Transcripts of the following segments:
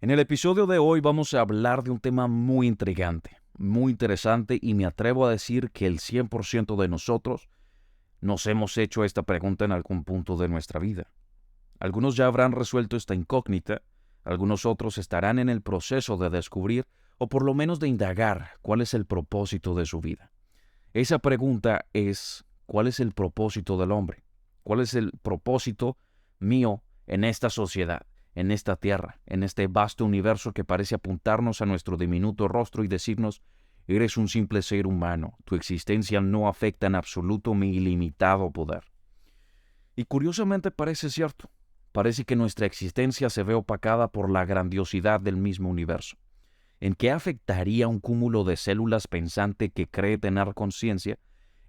En el episodio de hoy vamos a hablar de un tema muy intrigante, muy interesante y me atrevo a decir que el 100% de nosotros nos hemos hecho esta pregunta en algún punto de nuestra vida. Algunos ya habrán resuelto esta incógnita, algunos otros estarán en el proceso de descubrir o por lo menos de indagar cuál es el propósito de su vida. Esa pregunta es, ¿cuál es el propósito del hombre? ¿Cuál es el propósito mío en esta sociedad, en esta tierra, en este vasto universo que parece apuntarnos a nuestro diminuto rostro y decirnos, eres un simple ser humano, tu existencia no afecta en absoluto mi ilimitado poder? Y curiosamente parece cierto, parece que nuestra existencia se ve opacada por la grandiosidad del mismo universo. ¿En qué afectaría un cúmulo de células pensante que cree tener conciencia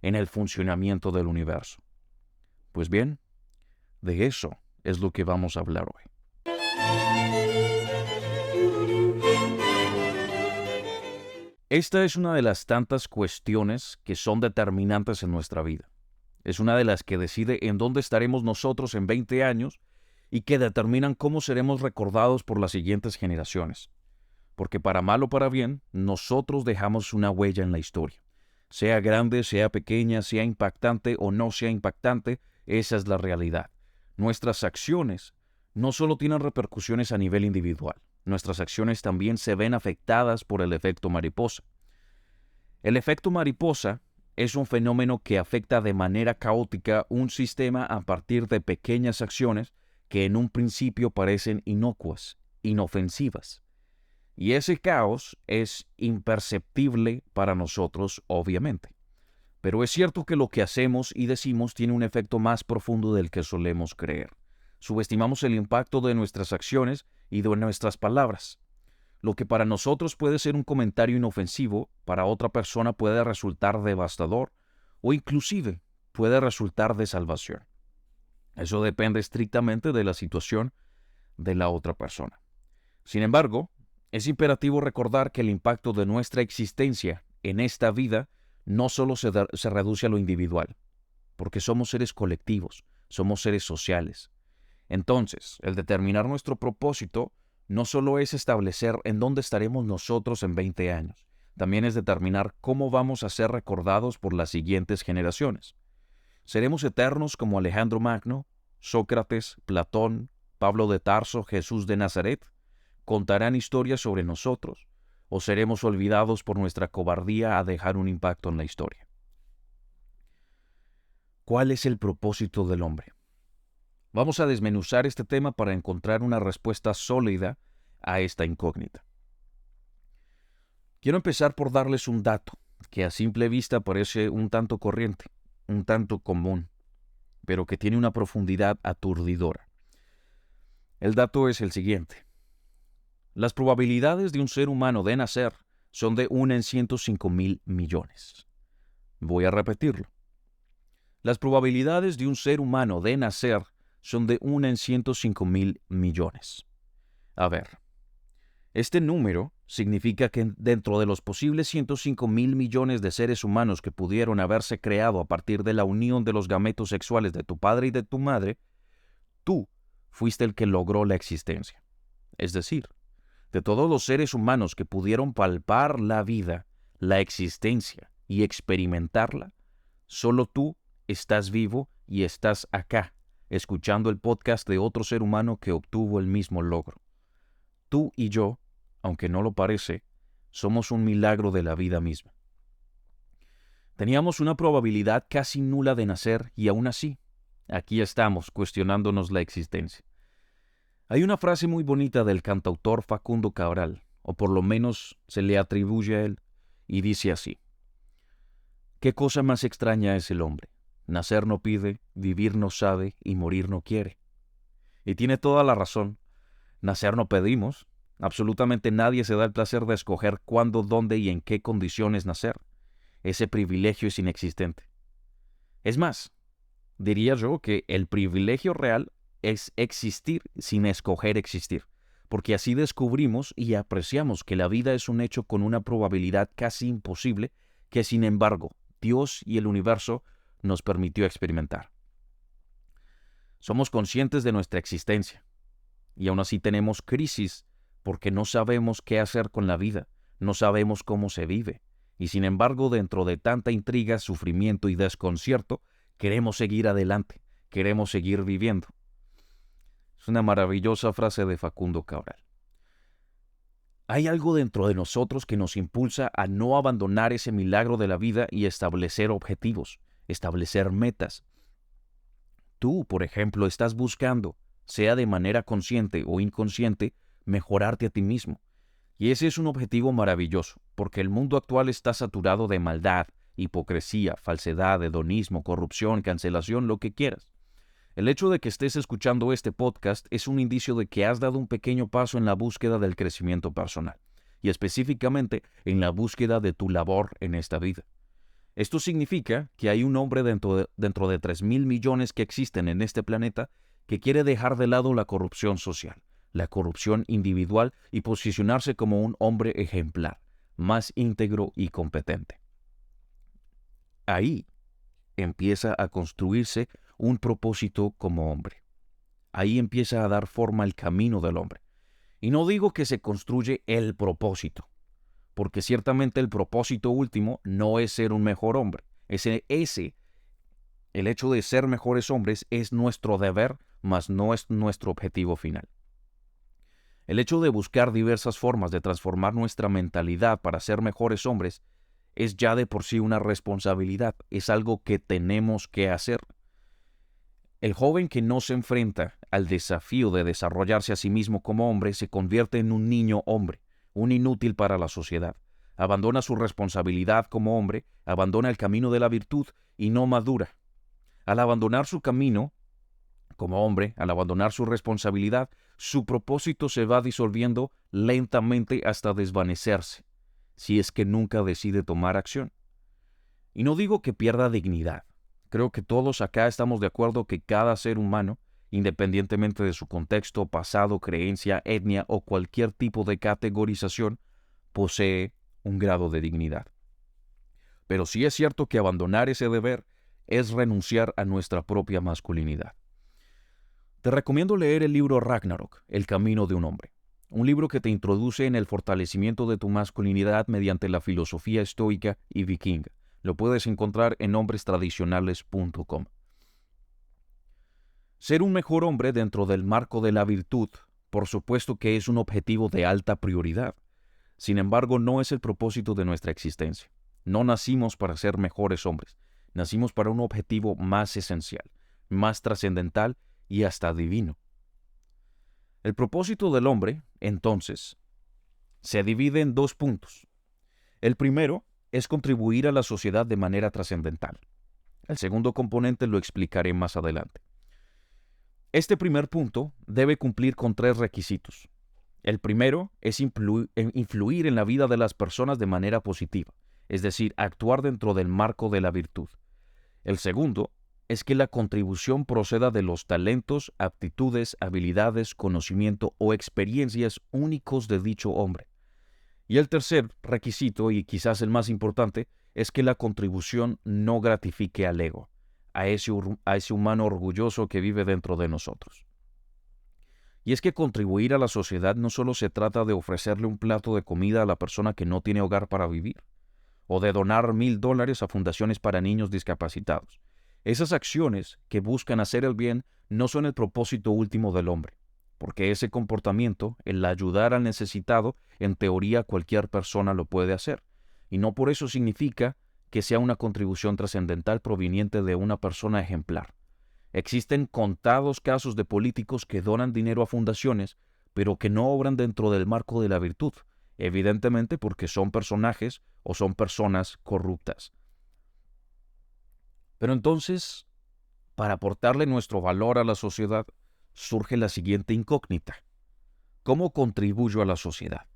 en el funcionamiento del universo? Pues bien, de eso es lo que vamos a hablar hoy. Esta es una de las tantas cuestiones que son determinantes en nuestra vida. Es una de las que decide en dónde estaremos nosotros en 20 años y que determinan cómo seremos recordados por las siguientes generaciones. Porque para mal o para bien, nosotros dejamos una huella en la historia. Sea grande, sea pequeña, sea impactante o no sea impactante, esa es la realidad. Nuestras acciones no solo tienen repercusiones a nivel individual, nuestras acciones también se ven afectadas por el efecto mariposa. El efecto mariposa es un fenómeno que afecta de manera caótica un sistema a partir de pequeñas acciones que en un principio parecen inocuas, inofensivas. Y ese caos es imperceptible para nosotros, obviamente. Pero es cierto que lo que hacemos y decimos tiene un efecto más profundo del que solemos creer. Subestimamos el impacto de nuestras acciones y de nuestras palabras. Lo que para nosotros puede ser un comentario inofensivo, para otra persona puede resultar devastador o inclusive puede resultar de salvación. Eso depende estrictamente de la situación de la otra persona. Sin embargo, es imperativo recordar que el impacto de nuestra existencia en esta vida no solo se reduce a lo individual, porque somos seres colectivos, somos seres sociales. Entonces, el determinar nuestro propósito no solo es establecer en dónde estaremos nosotros en 20 años, también es determinar cómo vamos a ser recordados por las siguientes generaciones. ¿Seremos eternos como Alejandro Magno, Sócrates, Platón, Pablo de Tarso, Jesús de Nazaret? ¿Contarán historias sobre nosotros o seremos olvidados por nuestra cobardía a dejar un impacto en la historia? ¿Cuál es el propósito del hombre? Vamos a desmenuzar este tema para encontrar una respuesta sólida a esta incógnita. Quiero empezar por darles un dato que a simple vista parece un tanto corriente, un tanto común, pero que tiene una profundidad aturdidora. El dato es el siguiente. Las probabilidades de un ser humano de nacer son de 1 en 105.000 millones. Voy a repetirlo. Las probabilidades de un ser humano de nacer son de 1 en 105.000 millones. A ver, este número significa que dentro de los posibles 105.000 millones de seres humanos que pudieron haberse creado a partir de la unión de los gametos sexuales de tu padre y de tu madre, tú fuiste el que logró la existencia. Es decir, de todos los seres humanos que pudieron palpar la vida, la existencia y experimentarla, solo tú estás vivo y estás acá, escuchando el podcast de otro ser humano que obtuvo el mismo logro. Tú y yo, aunque no lo parece, somos un milagro de la vida misma. Teníamos una probabilidad casi nula de nacer y aún así, aquí estamos cuestionándonos la existencia. Hay una frase muy bonita del cantautor Facundo Cabral, o por lo menos se le atribuye a él, y dice así: ¿qué cosa más extraña es el hombre? Nacer no pide, vivir no sabe y morir no quiere. Y tiene toda la razón. Nacer no pedimos. Absolutamente nadie se da el placer de escoger cuándo, dónde y en qué condiciones nacer. Ese privilegio es inexistente. Es más, diría yo que el privilegio real es existir sin escoger existir, porque así descubrimos y apreciamos que la vida es un hecho con una probabilidad casi imposible que, sin embargo, Dios y el universo nos permitió experimentar. Somos conscientes de nuestra existencia y aún así tenemos crisis porque no sabemos qué hacer con la vida, no sabemos cómo se vive. Y sin embargo, dentro de tanta intriga, sufrimiento y desconcierto, queremos seguir adelante, queremos seguir viviendo. Es una maravillosa frase de Facundo Cabral. Hay algo dentro de nosotros que nos impulsa a no abandonar ese milagro de la vida y establecer objetivos, establecer metas. Tú, por ejemplo, estás buscando, sea de manera consciente o inconsciente, mejorarte a ti mismo. Y ese es un objetivo maravilloso, porque el mundo actual está saturado de maldad, hipocresía, falsedad, hedonismo, corrupción, cancelación, lo que quieras. El hecho de que estés escuchando este podcast es un indicio de que has dado un pequeño paso en la búsqueda del crecimiento personal, y específicamente en la búsqueda de tu labor en esta vida. Esto significa que hay un hombre dentro de 3.000 millones que existen en este planeta que quiere dejar de lado la corrupción social, la corrupción individual y posicionarse como un hombre ejemplar, más íntegro y competente. Ahí empieza a construirse un propósito como hombre. Ahí empieza a dar forma el camino del hombre. Y no digo que se construye el propósito, porque ciertamente el propósito último no es ser un mejor hombre. El hecho de ser mejores hombres es nuestro deber, mas no es nuestro objetivo final. El hecho de buscar diversas formas de transformar nuestra mentalidad para ser mejores hombres es ya de por sí una responsabilidad, es algo que tenemos que hacer. El joven que no se enfrenta al desafío de desarrollarse a sí mismo como hombre se convierte en un niño hombre, un inútil para la sociedad. Abandona su responsabilidad como hombre, abandona el camino de la virtud y no madura. Al abandonar su camino como hombre, al abandonar su responsabilidad, su propósito se va disolviendo lentamente hasta desvanecerse, si es que nunca decide tomar acción. Y no digo que pierda dignidad. Creo que todos acá estamos de acuerdo que cada ser humano, independientemente de su contexto, pasado, creencia, etnia o cualquier tipo de categorización, posee un grado de dignidad. Pero sí es cierto que abandonar ese deber es renunciar a nuestra propia masculinidad. Te recomiendo leer el libro Ragnarok, El camino de un hombre, un libro que te introduce en el fortalecimiento de tu masculinidad mediante la filosofía estoica y vikinga. Lo puedes encontrar en hombrestradicionales.com. Ser un mejor hombre dentro del marco de la virtud, por supuesto que es un objetivo de alta prioridad. Sin embargo, no es el propósito de nuestra existencia. No nacimos para ser mejores hombres. Nacimos para un objetivo más esencial, más trascendental y hasta divino. El propósito del hombre, entonces, se divide en 2 puntos. El primero es contribuir a la sociedad de manera trascendental. El segundo componente lo explicaré más adelante. Este primer punto debe cumplir con 3 requisitos. El primero es influir en la vida de las personas de manera positiva, es decir, actuar dentro del marco de la virtud. El segundo es que la contribución proceda de los talentos, aptitudes, habilidades, conocimiento o experiencias únicos de dicho hombre. Y el tercer requisito, y quizás el más importante, es que la contribución no gratifique al ego, a ese humano orgulloso que vive dentro de nosotros. Y es que contribuir a la sociedad no solo se trata de ofrecerle un plato de comida a la persona que no tiene hogar para vivir, o de donar $1,000 a fundaciones para niños discapacitados. Esas acciones que buscan hacer el bien no son el propósito último del hombre, porque ese comportamiento, el ayudar al necesitado, en teoría cualquier persona lo puede hacer, y no por eso significa que sea una contribución trascendental proveniente de una persona ejemplar. Existen contados casos de políticos que donan dinero a fundaciones, pero que no obran dentro del marco de la virtud, evidentemente porque son personajes o son personas corruptas. Pero entonces, para aportarle nuestro valor a la sociedad, surge la siguiente incógnita. ¿Cómo contribuyo a la sociedad?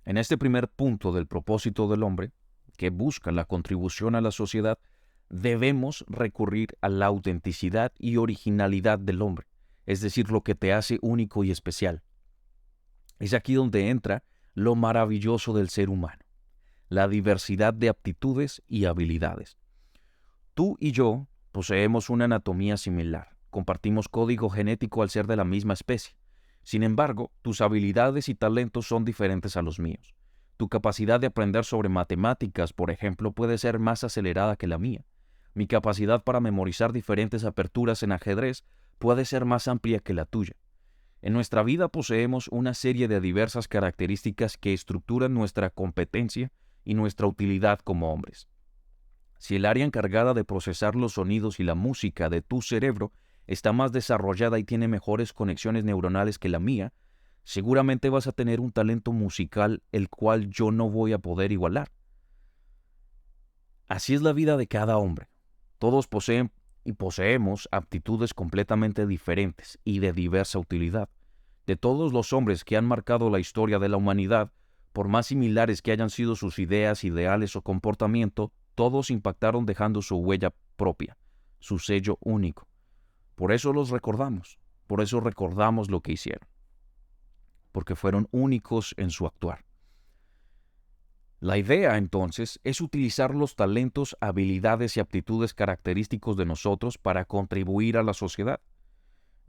En este primer punto del propósito del hombre, que busca la contribución a la sociedad, debemos recurrir a la autenticidad y originalidad del hombre, es decir, lo que te hace único y especial. Es aquí donde entra lo maravilloso del ser humano, la diversidad de aptitudes y habilidades. Tú y yo poseemos una anatomía similar, compartimos código genético al ser de la misma especie, Sin embargo, tus habilidades y talentos son diferentes a los míos. Tu capacidad de aprender sobre matemáticas, por ejemplo, puede ser más acelerada que la mía. Mi capacidad para memorizar diferentes aperturas en ajedrez puede ser más amplia que la tuya. En nuestra vida poseemos una serie de diversas características que estructuran nuestra competencia y nuestra utilidad como hombres. Si el área encargada de procesar los sonidos y la música de tu cerebro está más desarrollada y tiene mejores conexiones neuronales que la mía, seguramente vas a tener un talento musical el cual yo no voy a poder igualar. Así es la vida de cada hombre. Todos poseen y poseemos aptitudes completamente diferentes y de diversa utilidad. De todos los hombres que han marcado la historia de la humanidad, por más similares que hayan sido sus ideas, ideales o comportamiento, todos impactaron dejando su huella propia, su sello único. Por eso los recordamos, por eso recordamos lo que hicieron, porque fueron únicos en su actuar. La idea, entonces, es utilizar los talentos, habilidades y aptitudes característicos de nosotros para contribuir a la sociedad.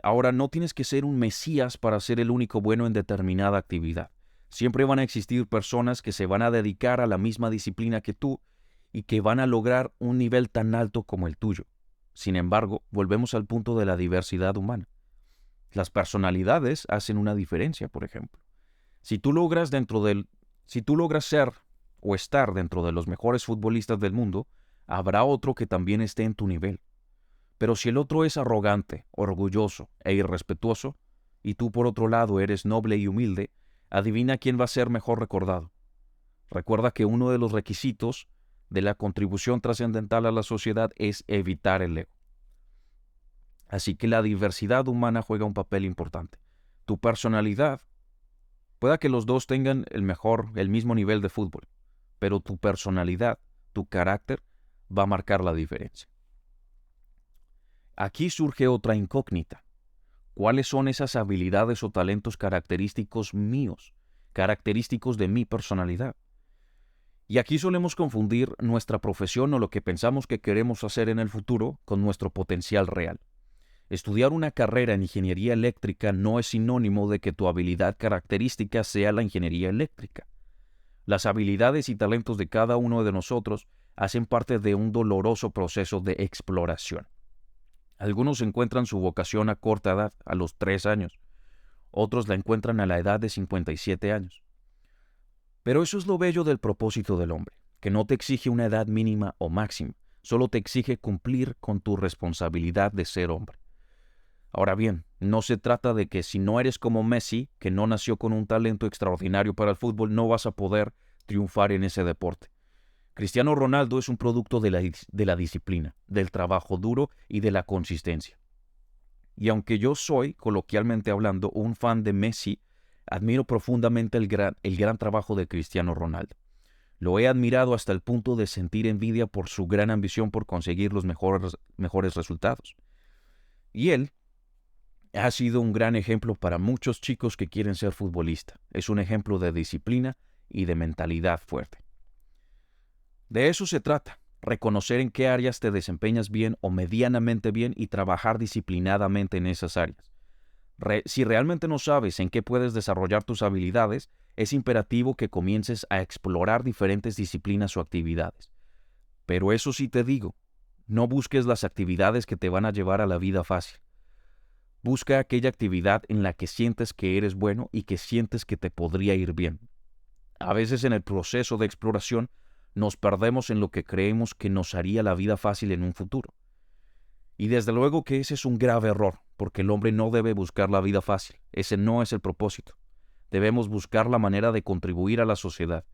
Ahora, no tienes que ser un mesías para ser el único bueno en determinada actividad. Siempre van a existir personas que se van a dedicar a la misma disciplina que tú y que van a lograr un nivel tan alto como el tuyo. Sin embargo, volvemos al punto de la diversidad humana. Las personalidades hacen una diferencia, por ejemplo. Si tú logras ser o estar dentro de los mejores futbolistas del mundo, habrá otro que también esté en tu nivel. Pero si el otro es arrogante, orgulloso e irrespetuoso, y tú por otro lado eres noble y humilde, adivina quién va a ser mejor recordado. Recuerda que uno de los requisitos de la contribución trascendental a la sociedad es evitar el ego. Así que la diversidad humana juega un papel importante. Tu personalidad, pueda que los dos tengan el mismo nivel de fútbol, pero tu personalidad, tu carácter, va a marcar la diferencia. Aquí surge otra incógnita. ¿Cuáles son esas habilidades o talentos característicos míos, característicos de mi personalidad? Y aquí solemos confundir nuestra profesión o lo que pensamos que queremos hacer en el futuro con nuestro potencial real. Estudiar una carrera en ingeniería eléctrica no es sinónimo de que tu habilidad característica sea la ingeniería eléctrica. Las habilidades y talentos de cada uno de nosotros hacen parte de un doloroso proceso de exploración. Algunos encuentran su vocación a corta edad, a los 3 años. Otros la encuentran a la edad de 57 años. Pero eso es lo bello del propósito del hombre, que no te exige una edad mínima o máxima, solo te exige cumplir con tu responsabilidad de ser hombre. Ahora bien, no se trata de que si no eres como Messi, que no nació con un talento extraordinario para el fútbol, no vas a poder triunfar en ese deporte. Cristiano Ronaldo es un producto de la disciplina, del trabajo duro y de la consistencia. Y aunque yo soy, coloquialmente hablando, un fan de Messi, admiro profundamente el gran trabajo de Cristiano Ronaldo. Lo he admirado hasta el punto de sentir envidia por su gran ambición por conseguir los mejores resultados. Y él ha sido un gran ejemplo para muchos chicos que quieren ser futbolistas. Es un ejemplo de disciplina y de mentalidad fuerte. De eso se trata, reconocer en qué áreas te desempeñas bien o medianamente bien y trabajar disciplinadamente en esas áreas. Si realmente no sabes en qué puedes desarrollar tus habilidades, es imperativo que comiences a explorar diferentes disciplinas o actividades. Pero eso sí te digo, no busques las actividades que te van a llevar a la vida fácil. Busca aquella actividad en la que sientes que eres bueno y que sientes que te podría ir bien. A veces en el proceso de exploración nos perdemos en lo que creemos que nos haría la vida fácil en un futuro. Y desde luego que ese es un grave error, porque el hombre no debe buscar la vida fácil. Ese no es el propósito. Debemos buscar la manera de contribuir a la sociedad.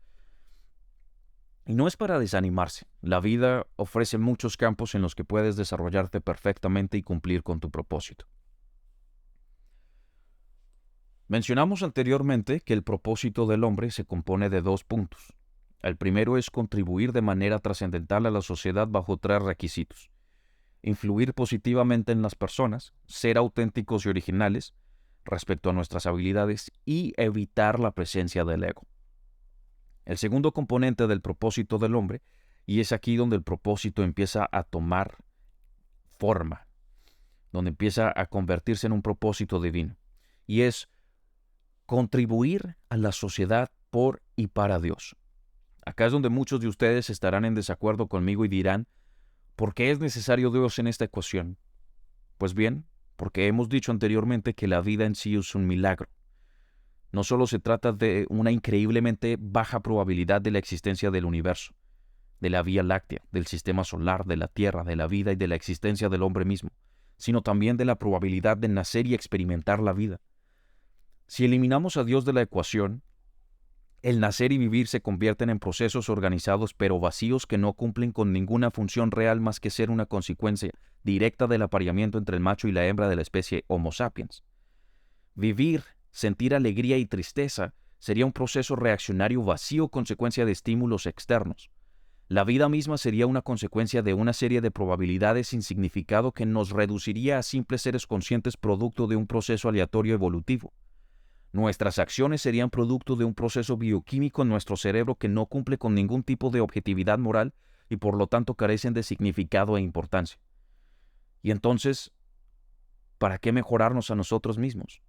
Y no es para desanimarse. La vida ofrece muchos campos en los que puedes desarrollarte perfectamente y cumplir con tu propósito. Mencionamos anteriormente que el propósito del hombre se compone de 2 puntos. El primero es contribuir de manera trascendental a la sociedad bajo 3 requisitos. Influir positivamente en las personas, ser auténticos y originales respecto a nuestras habilidades y evitar la presencia del ego. El segundo componente del propósito del hombre, y es aquí donde el propósito empieza a tomar forma, donde empieza a convertirse en un propósito divino, y es contribuir a la sociedad por y para Dios. Acá es donde muchos de ustedes estarán en desacuerdo conmigo y dirán, ¿por qué es necesario Dios en esta ecuación? Pues bien, porque hemos dicho anteriormente que la vida en sí es un milagro. No solo se trata de una increíblemente baja probabilidad de la existencia del universo, de la Vía Láctea, del sistema solar, de la Tierra, de la vida y de la existencia del hombre mismo, sino también de la probabilidad de nacer y experimentar la vida. Si eliminamos a Dios de la ecuación, el nacer y vivir se convierten en procesos organizados pero vacíos que no cumplen con ninguna función real más que ser una consecuencia directa del apareamiento entre el macho y la hembra de la especie Homo sapiens. Vivir, sentir alegría y tristeza sería un proceso reaccionario vacío consecuencia de estímulos externos. La vida misma sería una consecuencia de una serie de probabilidades sin significado que nos reduciría a simples seres conscientes producto de un proceso aleatorio evolutivo. Nuestras acciones serían producto de un proceso bioquímico en nuestro cerebro que no cumple con ningún tipo de objetividad moral y por lo tanto carecen de significado e importancia. Y entonces, ¿para qué mejorarnos a nosotros mismos?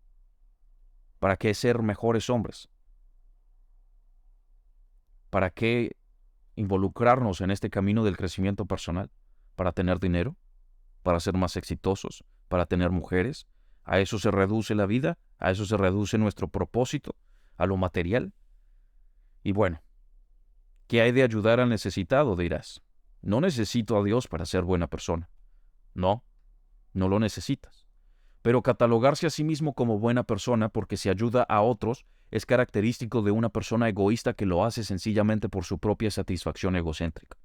¿Para qué ser mejores hombres? ¿Para qué involucrarnos en este camino del crecimiento personal? ¿Para tener dinero? ¿Para ser más exitosos? ¿Para tener mujeres? ¿A eso se reduce la vida? ¿A eso se reduce nuestro propósito? ¿A lo material? Y bueno, ¿qué hay de ayudar al necesitado? Dirás. No necesito a Dios para ser buena persona. No, no lo necesitas. Pero catalogarse a sí mismo como buena persona porque se ayuda a otros es característico de una persona egoísta que lo hace sencillamente por su propia satisfacción egocéntrica.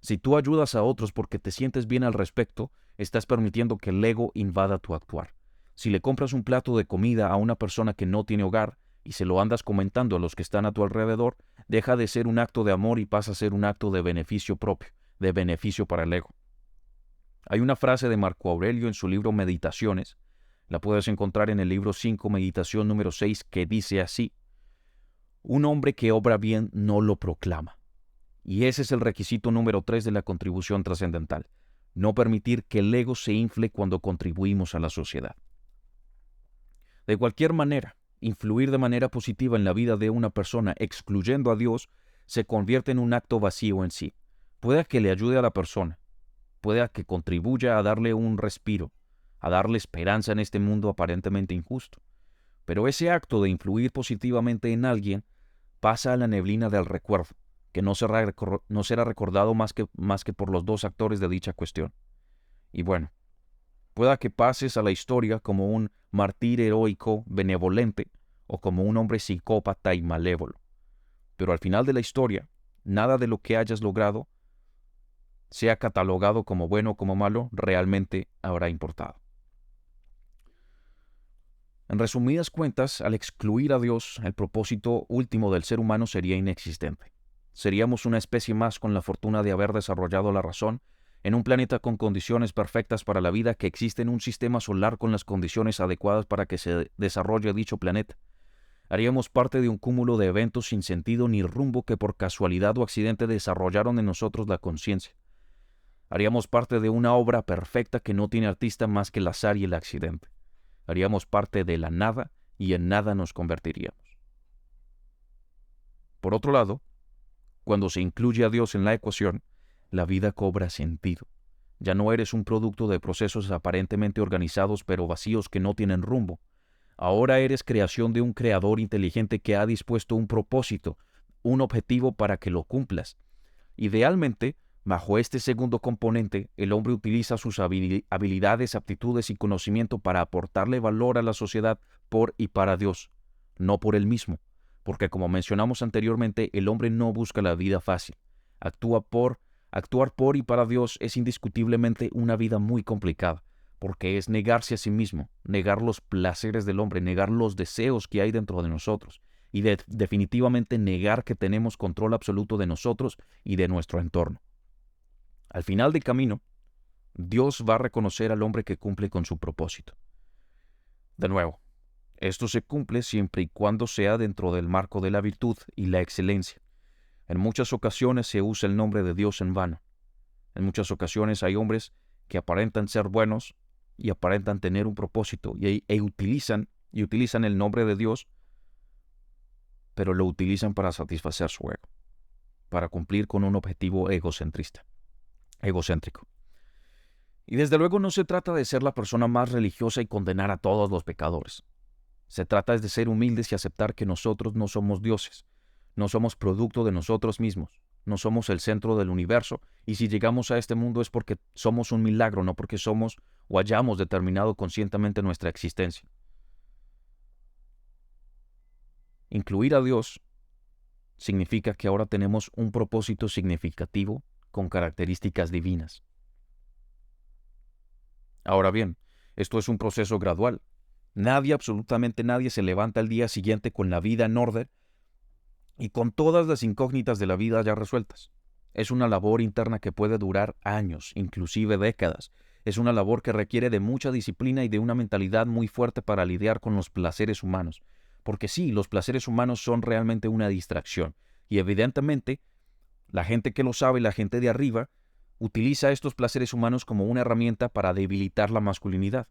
Si tú ayudas a otros porque te sientes bien al respecto, estás permitiendo que el ego invada tu actuar. Si le compras un plato de comida a una persona que no tiene hogar y se lo andas comentando a los que están a tu alrededor, deja de ser un acto de amor y pasa a ser un acto de beneficio propio, de beneficio para el ego. Hay una frase de Marco Aurelio en su libro Meditaciones, la puedes encontrar en el libro 5, Meditación número 6, que dice así: un hombre que obra bien no lo proclama. Y ese es el requisito número 3 de la contribución trascendental: no permitir que el ego se infle cuando contribuimos a la sociedad. De cualquier manera, influir de manera positiva en la vida de una persona excluyendo a Dios se convierte en un acto vacío en sí. Puede que le ayude a la persona, puede que contribuya a darle un respiro, a darle esperanza en este mundo aparentemente injusto. Pero ese acto de influir positivamente en alguien pasa a la neblina del recuerdo, que no será recordado más que por los dos actores de dicha cuestión. Y bueno, pueda que pases a la historia como un mártir heroico benevolente o como un hombre psicópata y malévolo. Pero al final de la historia, nada de lo que hayas logrado, sea catalogado como bueno o como malo, realmente habrá importado. En resumidas cuentas, al excluir a Dios, el propósito último del ser humano sería inexistente. Seríamos una especie más con la fortuna de haber desarrollado la razón en un planeta con condiciones perfectas para la vida que existe en un sistema solar con las condiciones adecuadas para que se desarrolle dicho planeta. Haríamos parte de un cúmulo de eventos sin sentido ni rumbo que por casualidad o accidente desarrollaron en nosotros la conciencia. Haríamos parte de una obra perfecta que no tiene artista más que el azar y el accidente. Haríamos parte de la nada y en nada nos convertiríamos. Por otro lado, cuando se incluye a Dios en la ecuación, la vida cobra sentido. Ya no eres un producto de procesos aparentemente organizados pero vacíos que no tienen rumbo. Ahora eres creación de un creador inteligente que ha dispuesto un propósito, un objetivo para que lo cumplas. Idealmente, bajo este segundo componente, el hombre utiliza sus habilidades, aptitudes y conocimiento para aportarle valor a la sociedad por y para Dios, no por él mismo, porque como mencionamos anteriormente, el hombre no busca la vida fácil. Actuar por y para Dios es indiscutiblemente una vida muy complicada, porque es negarse a sí mismo, negar los placeres del hombre, negar los deseos que hay dentro de nosotros, y definitivamente negar que tenemos control absoluto de nosotros y de nuestro entorno. Al final del camino, Dios va a reconocer al hombre que cumple con su propósito. De nuevo, esto se cumple siempre y cuando sea dentro del marco de la virtud y la excelencia. En muchas ocasiones se usa el nombre de Dios en vano. En muchas ocasiones hay hombres que aparentan ser buenos y aparentan tener un propósito y utilizan el nombre de Dios pero lo utilizan para satisfacer su ego, para cumplir con un objetivo egocéntrico. Y desde luego no se trata de ser la persona más religiosa y condenar a todos los pecadores. Se trata de ser humildes y aceptar que nosotros no somos dioses, no somos producto de nosotros mismos, no somos el centro del universo, y si llegamos a este mundo es porque somos un milagro, no porque somos o hayamos determinado conscientemente nuestra existencia. Incluir a Dios significa que ahora tenemos un propósito significativo con características divinas. Ahora bien, esto es un proceso gradual. Nadie, absolutamente nadie, se levanta al día siguiente con la vida en orden y con todas las incógnitas de la vida ya resueltas. Es una labor interna que puede durar años, inclusive décadas. Es una labor que requiere de mucha disciplina y de una mentalidad muy fuerte para lidiar con los placeres humanos. Porque sí, los placeres humanos son realmente una distracción. Y evidentemente, la gente que lo sabe, la gente de arriba, utiliza estos placeres humanos como una herramienta para debilitar la masculinidad.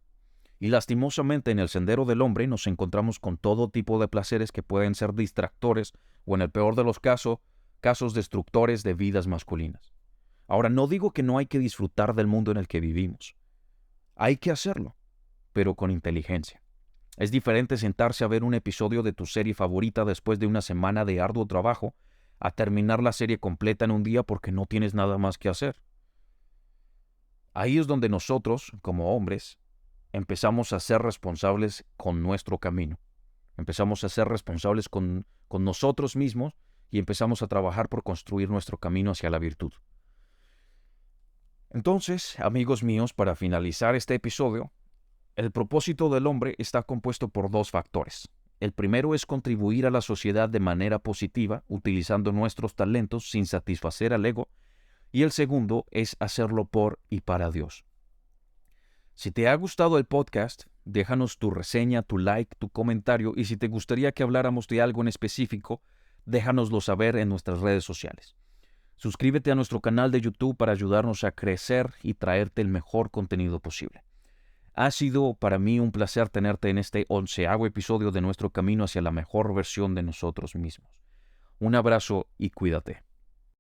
Y lastimosamente en el sendero del hombre nos encontramos con todo tipo de placeres que pueden ser distractores o en el peor de los casos destructores de vidas masculinas. Ahora, no digo que no hay que disfrutar del mundo en el que vivimos. Hay que hacerlo, pero con inteligencia. Es diferente sentarse a ver un episodio de tu serie favorita después de una semana de arduo trabajo a terminar la serie completa en un día porque no tienes nada más que hacer. Ahí es donde nosotros, como hombres, empezamos a ser responsables con nuestro camino. Empezamos a ser responsables con nosotros mismos y empezamos a trabajar por construir nuestro camino hacia la virtud. Entonces, amigos míos, para finalizar este episodio, el propósito del hombre está compuesto por dos factores. El primero es contribuir a la sociedad de manera positiva, utilizando nuestros talentos sin satisfacer al ego, y el segundo es hacerlo por y para Dios. Si te ha gustado el podcast, déjanos tu reseña, tu like, tu comentario, y si te gustaría que habláramos de algo en específico, déjanoslo saber en nuestras redes sociales. Suscríbete a nuestro canal de YouTube para ayudarnos a crecer y traerte el mejor contenido posible. Ha sido para mí un placer tenerte en este 11º episodio de nuestro camino hacia la mejor versión de nosotros mismos. Un abrazo y cuídate.